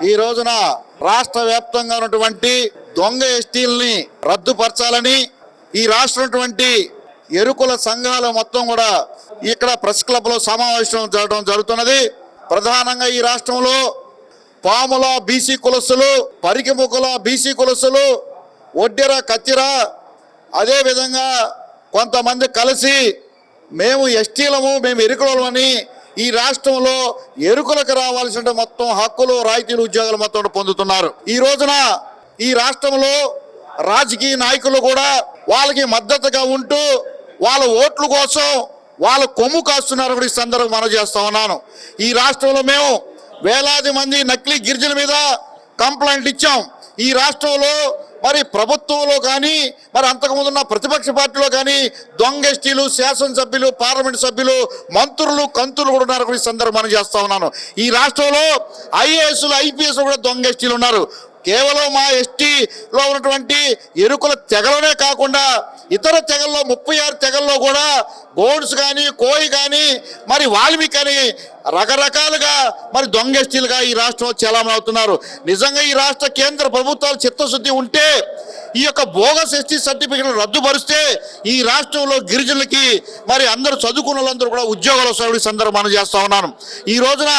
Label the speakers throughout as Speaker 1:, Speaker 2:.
Speaker 1: ఈ రోజున రాష్ట్ర వ్యాప్తంగా ఉన్నటువంటి దొంగ ఎస్టీలని రద్దుపరచాలని ఈ రాష్ట్రం ఎరుకుల సంఘాలు మొత్తం కూడా ఇక్కడ ప్రెస్ క్లబ్ లో సమావేశం జరగడం జరుగుతున్నది. ప్రధానంగా ఈ రాష్ట్రంలో పాముల బీసీ కులస్తులు, పరికిముఖుల బీసీ కులస్తులు, ఒడ్డెర కత్తిర అదేవిధంగా కొంతమంది కలిసి మేము ఎస్టీలము, మేము ఎరుకులమని ఈ రాష్ట్రంలో ఎరుకులకు రావాల్సిన మొత్తం హక్కులు, రాయితీలు, ఉద్యోగాలు మొత్తం పొందుతున్నారు. ఈ రోజున ఈ రాష్ట్రంలో రాజకీయ నాయకులు కూడా వాళ్ళకి మద్దతుగా ఉంటూ వాళ్ళ ఓట్ల కోసం వాళ్ళ కొమ్ము కాస్తున్నారు కూడా ఈ సందర్భంగా మనం చేస్తా ఉన్నాను. ఈ రాష్ట్రంలో మేము వేలాది మంది నకిలీ గిరిజనుల మీద కంప్లైంట్ ఇచ్చాం. ఈ రాష్ట్రంలో మరి ప్రభుత్వంలో కానీ మరి అంతకుముందు ఉన్న ప్రతిపక్ష పార్టీలో కానీ దొంగ ఎస్టీలు, శాసనసభ్యులు, పార్లమెంట్ సభ్యులు, మంత్రులు, కంతులు కూడా ఉన్నారు. ఈ సందర్భం మనం చేస్తా ఉన్నాను. ఈ రాష్ట్రంలో ఐఏఎస్లు, ఐపీఎస్లు కూడా దొంగ ఎస్టీలు ఉన్నారు. కేవలం మా ఎస్టీలో ఉన్నటువంటి ఎరుకుల తెగలనే కాకుండా ఇతర తెగల్లో 36 తెగల్లో కూడా గోడ్స్ కానీ, కోయి కానీ, మరి వాల్మీకి కానీ రకరకాలుగా మరి దొంగ ఎస్టీలుగా ఈ రాష్ట్రంలో చలామణి అవుతున్నారు. నిజంగా ఈ రాష్ట్ర కేంద్ర ప్రభుత్వాలు చిత్తశుద్ధి ఉంటే ఈ యొక్క బోగస్ ఎస్టీ సర్టిఫికెట్లు రద్దుపరిస్తే ఈ రాష్ట్రంలో గిరిజనులకి మరి అందరూ చదువుకున్న వాళ్ళందరూ కూడా ఉద్యోగాలు వస్తాయి. సందర్భం మనం చేస్తా ఉన్నాను. ఈ రోజున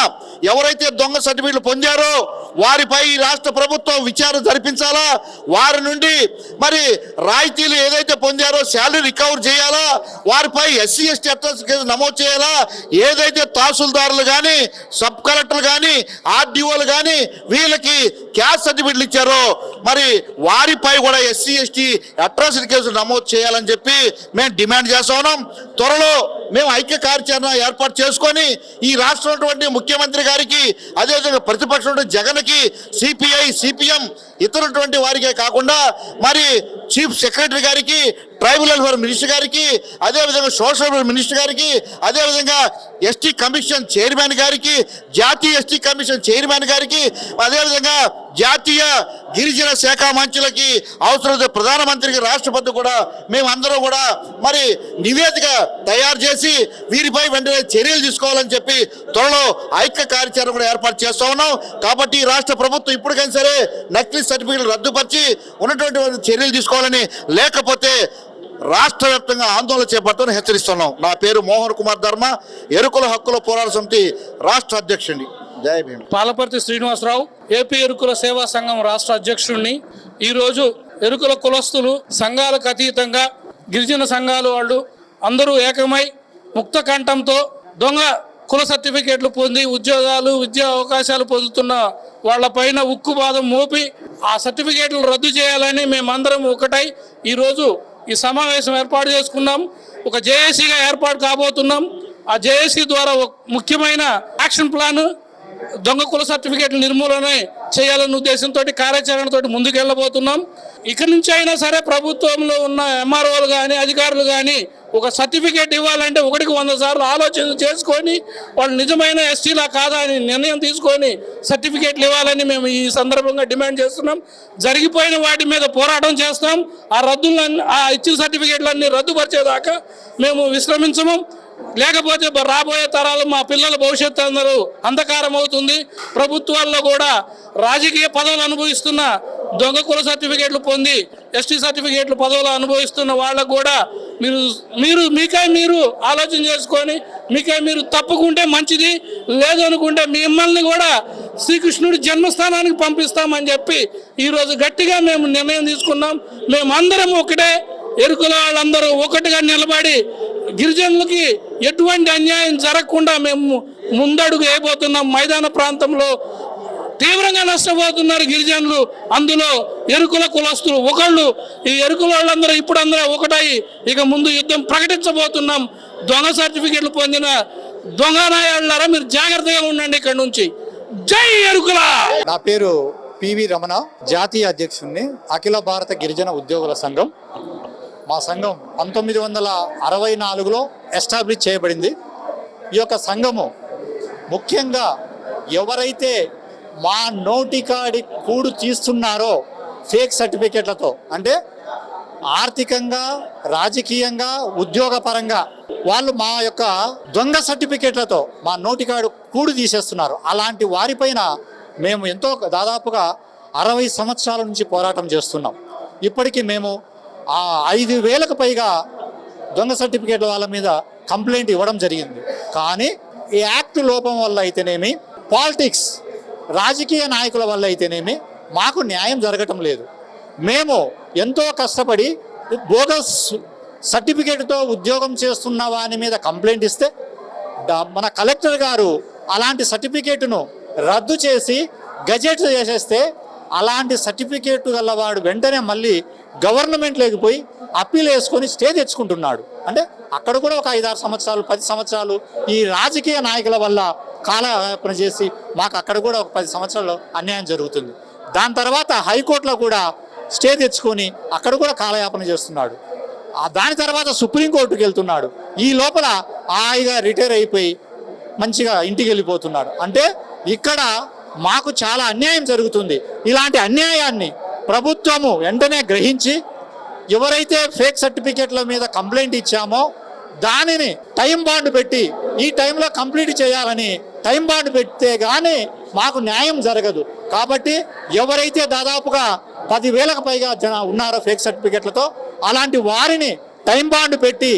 Speaker 1: ఎవరైతే దొంగ సర్టిఫికెట్లు పొందారో వారిపై ఈ రాష్ట్ర ప్రభుత్వం విచారణ జరిపించాలా, వారి నుండి మరి రాయితీలు ఏదైతే పొందారో శాలరీ రికవర్ చేయాలా, వారిపై ఎస్సీ ఎస్టీ అట్రాసిటీ కేసు నమోదు చేయాలా, ఏదైతే తహసీల్దారులు కానీ, సబ్ కలెక్టర్లు కానీ, ఆర్డీఓలు కానీ వీళ్ళకి క్యాస్ట్ సర్టిఫికెట్లు ఇచ్చారో మరి వారిపై కూడా ఎస్సీ ఎస్టీ అట్రాసిటీ కేసు నమోదు చేయాలని చెప్పి మేము డిమాండ్ చేస్తా ఉన్నాం. త్వరలో మేము ఐక్య కార్యాచరణ ఏర్పాటు చేసుకొని ఈ రాష్ట్రంలో ముఖ్యమంత్రి గారికి, అదేవిధంగా ప్రతిపక్షం జగన్కి, సిపిఐ, సిపిఎం ఇతరుటువంటి వారికే కాకుండా మరి చీఫ్ సెక్రటరీ గారికి, ట్రైబల్ వెల్ఫేర్ మినిస్టర్ గారికి, అదేవిధంగా సోషల్ వెల్ఫేర్ మినిస్టర్ గారికి, అదేవిధంగా ఎస్టీ కమిషన్ చైర్మన్ గారికి, జాతీయ ఎస్టీ కమిషన్ చైర్మన్ గారికి, అదేవిధంగా జాతీయ గిరిజన శాఖ మంత్రులకి, అవసరమైతే ప్రధానమంత్రికి, రాష్ట్రపతి కూడా మేమందరం కూడా మరి నివేదిక తయారు చేసి వీరిపై వెంటనే చర్యలు తీసుకోవాలని చెప్పి త్వరలో ఐక్య కార్యాచరణ కూడా ఏర్పాటు చేస్తూ ఉన్నాం. కాబట్టి ఈ రాష్ట్ర ప్రభుత్వం ఇప్పటికైనా సరే నకిలీ సర్టిఫికెట్లు రద్దుపరిచి ఉన్నటువంటి చర్యలు తీసుకోవాలని, లేకపోతే రాష్ట్ర వ్యాప్తంగా ఆందోళన చేపడతామని హెచ్చరిస్తున్నాం. నా పేరు మోహన్ కుమార్ ధర్మ, ఎరుకుల హక్కుల పోరాట సమితి రాష్ట్ర అధ్యక్షుడిని. జై భీమ్.
Speaker 2: పాలపర్తి శ్రీనివాసరావు, ఏపీ ఎరుకుల సేవా సంఘం రాష్ట్ర అధ్యక్షుడిని. ఈరోజు ఎరుకుల కులస్తులు సంఘాలకు అతీతంగా గిరిజన సంఘాలు వాళ్ళు అందరూ ఏకమై ముక్త కంఠంతో దొంగ కుల సర్టిఫికేట్లు పొంది ఉద్యోగాలు, విద్యా అవకాశాలు పొందుతున్న వాళ్ళపైన ఉక్కుపాదం మోపి ఆ సర్టిఫికేట్లు రద్దు చేయాలని మేమందరం ఒకటై ఈరోజు ఈ సమావేశం ఏర్పాటు చేసుకున్నాం. ఒక జేఏసీగా ఏర్పాటు కాబోతున్నాం. ఆ జేఏసీ ద్వారా ఒక ముఖ్యమైన యాక్షన్ ప్లాన్ దొంగ కుల సర్టిఫికేట్ల నిర్మూలన చేయాలనే ఉద్దేశంతో కార్యాచరణతో ముందుకెళ్ళబోతున్నాం. ఇక్కడి నుంచి అయినా సరే ప్రభుత్వంలో ఉన్న ఎంఆర్ఓలు కానీ, అధికారులు కానీ ఒక సర్టిఫికేట్ ఇవ్వాలంటే 100 సార్లు ఆలోచన చేసుకొని వాళ్ళు నిజమైన ఎస్టీలా కాదా అని నిర్ణయం తీసుకొని సర్టిఫికేట్లు ఇవ్వాలని మేము ఈ సందర్భంగా డిమాండ్ చేస్తున్నాం. జరిగిపోయిన వాటి మీద పోరాటం చేస్తాం. ఆ ఇచ్చిన సర్టిఫికేట్లన్నీ రద్దుపరిచేదాకా మేము విశ్రమించము. లేకపోతే రాబోయే తరాలు మా పిల్లల భవిష్యత్తు అందరూ అంధకారం అవుతుంది. ప్రభుత్వాల్లో కూడా రాజకీయ పదవులు అనుభవిస్తున్న దొంగ కుల సర్టిఫికేట్లు పొంది ఎస్టీ సర్టిఫికేట్లు పదవులు అనుభవిస్తున్న వాళ్ళకు కూడా మీకై మీరు ఆలోచన చేసుకొని మీకై మీరు తప్పుకుంటే మంచిది, లేదు అనుకుంటే మిమ్మల్ని కూడా శ్రీకృష్ణుడి జన్మస్థానానికి పంపిస్తామని చెప్పి ఈరోజు గట్టిగా మేము నిర్ణయం తీసుకున్నాం. మేమందరం ఒకటే, ఎరుకుల వాళ్ళందరూ ఒకటిగా నిలబడి గిరిజనులకి ఎటువంటి అన్యాయం జరగకుండా మేము ముందడుగు వేయబోతున్నాం. మైదాన ప్రాంతంలో తీవ్రంగా నష్టపోతున్నారు గిరిజనులు, అందులో ఎరుకుల కులస్తులు ఒకళ్ళు. ఈ ఎరుకుల వాళ్ళందరూ ఇప్పుడందరూ ఒకటై ఇక ముందు యుద్ధం ప్రకటించబోతున్నాం. దొంగ సర్టిఫికెట్లు పొందిన దొంగ నాయాళ్ళారా మీరు జాగ్రత్తగా ఉండండి ఇక్కడి నుంచి. జై ఎరుకుల.
Speaker 3: నా పేరు పివి రమణ, జాతీయ అధ్యక్షుడిని, అఖిల భారత గిరిజన ఉద్యోగుల సంఘం. మా సంఘం 1964లో ఎస్టాబ్లిష్ చేయబడింది. ఈ యొక్క సంఘము ముఖ్యంగా ఎవరైతే మా నోటికాడి కూడు తీస్తున్నారో ఫేక్ సర్టిఫికేట్లతో, అంటే ఆర్థికంగా, రాజకీయంగా, ఉద్యోగపరంగా వాళ్ళు మా యొక్క దొంగ సర్టిఫికేట్లతో మా నోటికాడు కూడు తీసేస్తున్నారు. అలాంటి వారిపైన మేము ఎంతో దాదాపుగా 60 సంవత్సరాల నుంచి పోరాటం చేస్తున్నాం. ఇప్పటికీ మేము 5,000కు పైగా దొంగ సర్టిఫికేట్ల వాళ్ళ మీద కంప్లైంట్ ఇవ్వడం జరిగింది. కానీ ఈ యాక్ట్ లోపం వల్ల అయితేనేమి, పాలిటిక్స్ రాజకీయ నాయకుల వల్ల అయితేనేమి మాకు న్యాయం జరగటం లేదు. మేము ఎంతో కష్టపడి బోగస్ సర్టిఫికేట్తో ఉద్యోగం చేస్తున్న వాని మీద కంప్లైంట్ ఇస్తే మన కలెక్టర్ గారు అలాంటి సర్టిఫికేట్ను రద్దు చేసి గజెట్ చేసేస్తే అలాంటి సర్టిఫికేట్ గలవాడు వెంటనే మళ్ళీ గవర్నమెంట్ లేకపోయి అప్పీల్ వేసుకొని స్టే తెచ్చుకుంటున్నాడు. అంటే అక్కడ కూడా ఒక 5-6 సంవత్సరాలు 10 సంవత్సరాలు ఈ రాజకీయ నాయకుల వల్ల కాలయాపన చేసి మాకు అక్కడ కూడా ఒక 10 సంవత్సరాలు అన్యాయం జరుగుతుంది. దాని తర్వాత హైకోర్టులో కూడా స్టే తెచ్చుకొని అక్కడ కూడా కాలయాపన చేస్తున్నాడు. దాని తర్వాత సుప్రీంకోర్టుకి వెళ్తున్నాడు. ఈ లోపల హాయిగా రిటైర్ అయిపోయి మంచిగా ఇంటికి వెళ్ళిపోతున్నాడు. అంటే ఇక్కడ మాకు చాలా అన్యాయం జరుగుతుంది. ఇలాంటి అన్యాయాన్ని ప్రభుత్వము వెంటనే గ్రహించి ఎవరైతే ఫేక్ సర్టిఫికేట్ల మీద కంప్లైంట్ ఇచ్చామో దానిని టైం బాండ్ పెట్టి ఈ టైంలో కంప్లీట్ చేయాలని టైం బాండ్ పెడితే కానీ మాకు న్యాయం జరగదు. కాబట్టి ఎవరైతే దాదాపుగా 10,000కు పైగా ఉన్నారో ఫేక్ సర్టిఫికేట్లతో అలాంటి వారిని టైం బాండ్ పెట్టి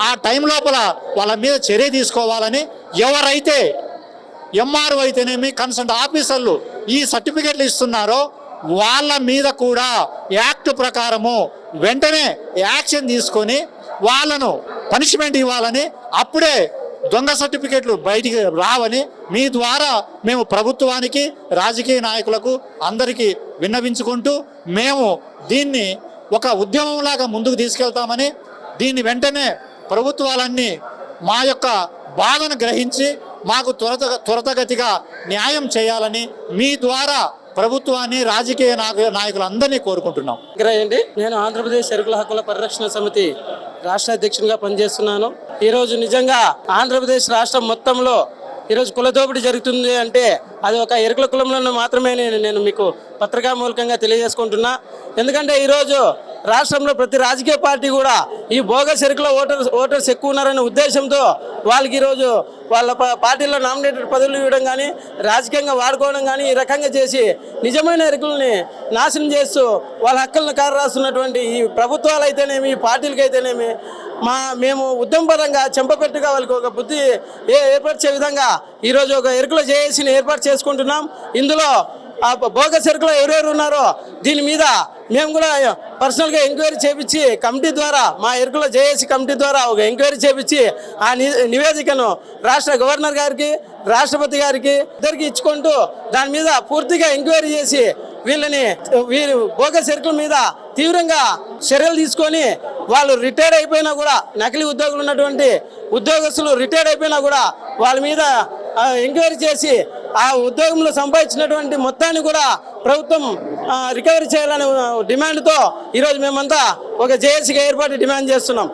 Speaker 3: ఆ టైం లోపల వాళ్ళ మీద చర్య తీసుకోవాలని, ఎవరైతే ఎంఆర్ఓ అయితేనేమి కన్సల్ట్ ఆఫీసర్లు ఈ సర్టిఫికేట్లు ఇస్తున్నారో వాళ్ళ మీద కూడా యాక్ట్ ప్రకారము వెంటనే యాక్షన్ తీసుకొని వాళ్ళను పనిష్మెంట్ ఇవ్వాలని, అప్పుడే దొంగ సర్టిఫికేట్లు బయటికి రావని మీ ద్వారా మేము ప్రభుత్వానికి రాజకీయ నాయకులకు అందరికీ విన్నవించుకుంటూ మేము దీన్ని ఒక ఉద్యమంలాగా ముందుకు తీసుకెళ్తామని, దీన్ని వెంటనే ప్రభుత్వాలన్నీ మా యొక్క బాధను గ్రహించి మాకు త్వరితగతిగా న్యాయం చేయాలని మీ ద్వారా ప్రభుత్వాన్ని రాజకీయ నాయకులందరినీ కోరుకుంటున్నాం.
Speaker 4: నేను ఆంధ్రప్రదేశ్ ఎరుకుల హక్కుల పరిరక్షణ సమితి రాష్ట్ర అధ్యక్షునిగా పనిచేస్తున్నాను. ఈరోజు నిజంగా ఆంధ్రప్రదేశ్ రాష్ట్రం మొత్తంలో ఈరోజు కులదోపిడీ జరుగుతుంది అంటే అది ఒక ఎరుకుల కులంలో మాత్రమే నేను మీకు పత్రికా మూలకంగా తెలియజేసుకుంటున్నా. ఎందుకంటే ఈరోజు రాష్ట్రంలో ప్రతి రాజకీయ పార్టీ కూడా ఈ బోగస్ ఎరుకుల ఓటర్స్ ఎక్కువ ఉన్నారనే ఉద్దేశంతో వాళ్ళకి ఈరోజు వాళ్ళ పార్టీలో నామినేటెడ్ పదవులు ఇవ్వడం కానీ రాజకీయంగా వాడుకోవడం కానీ ఈ రకంగా చేసి నిజమైన ఎరుకులని నాశనం చేస్తూ వాళ్ళ హక్కులను కారరాస్తున్నటువంటి ఈ ప్రభుత్వాలు అయితేనేమి, ఈ పార్టీలకి అయితేనేమి మేము ఉద్యమపరంగా చెంపపెట్టుగా వాళ్ళకి ఒక బుద్ధి ఏర్పరిచే విధంగా ఈరోజు ఒక ఎరుకుల జేఏసీని ఏర్పాటు చేసుకుంటున్నాం. ఇందులో ఆ బోగస్ ఎరుకులో ఎవరెవరు ఉన్నారో దీని మీద మేము కూడా పర్సనల్గా ఎంక్వైరీ చేపించి కమిటీ ద్వారా మా ఎరుకుల జేఏసీ కమిటీ ద్వారా ఒక ఎంక్వైరీ చేపించి ఆ నివేదికను రాష్ట్ర గవర్నర్ గారికి, రాష్ట్రపతి గారికి ఇద్దరికి ఇచ్చుకుంటూ దాని మీద పూర్తిగా ఎంక్వైరీ చేసి వీరు బోగస్ ఎరుకుల మీద తీవ్రంగా చర్యలు తీసుకొని వాళ్ళు రిటైర్డ్ అయిపోయినా కూడా నకిలీ ఉద్యోగులు ఉన్నటువంటి ఉద్యోగస్తులు రిటైర్డ్ అయిపోయినా కూడా వాళ్ళ మీద ఎంక్వైరీ చేసి ఆ ఉద్యోగంలో సంపాదించినటువంటి మొత్తాన్ని కూడా ప్రభుత్వం రికవరీ చేయాలనే డిమాండ్తో ఈరోజు మేమంతా ఒక జేఏసీగా ఏర్పాటు డిమాండ్ చేస్తున్నాం.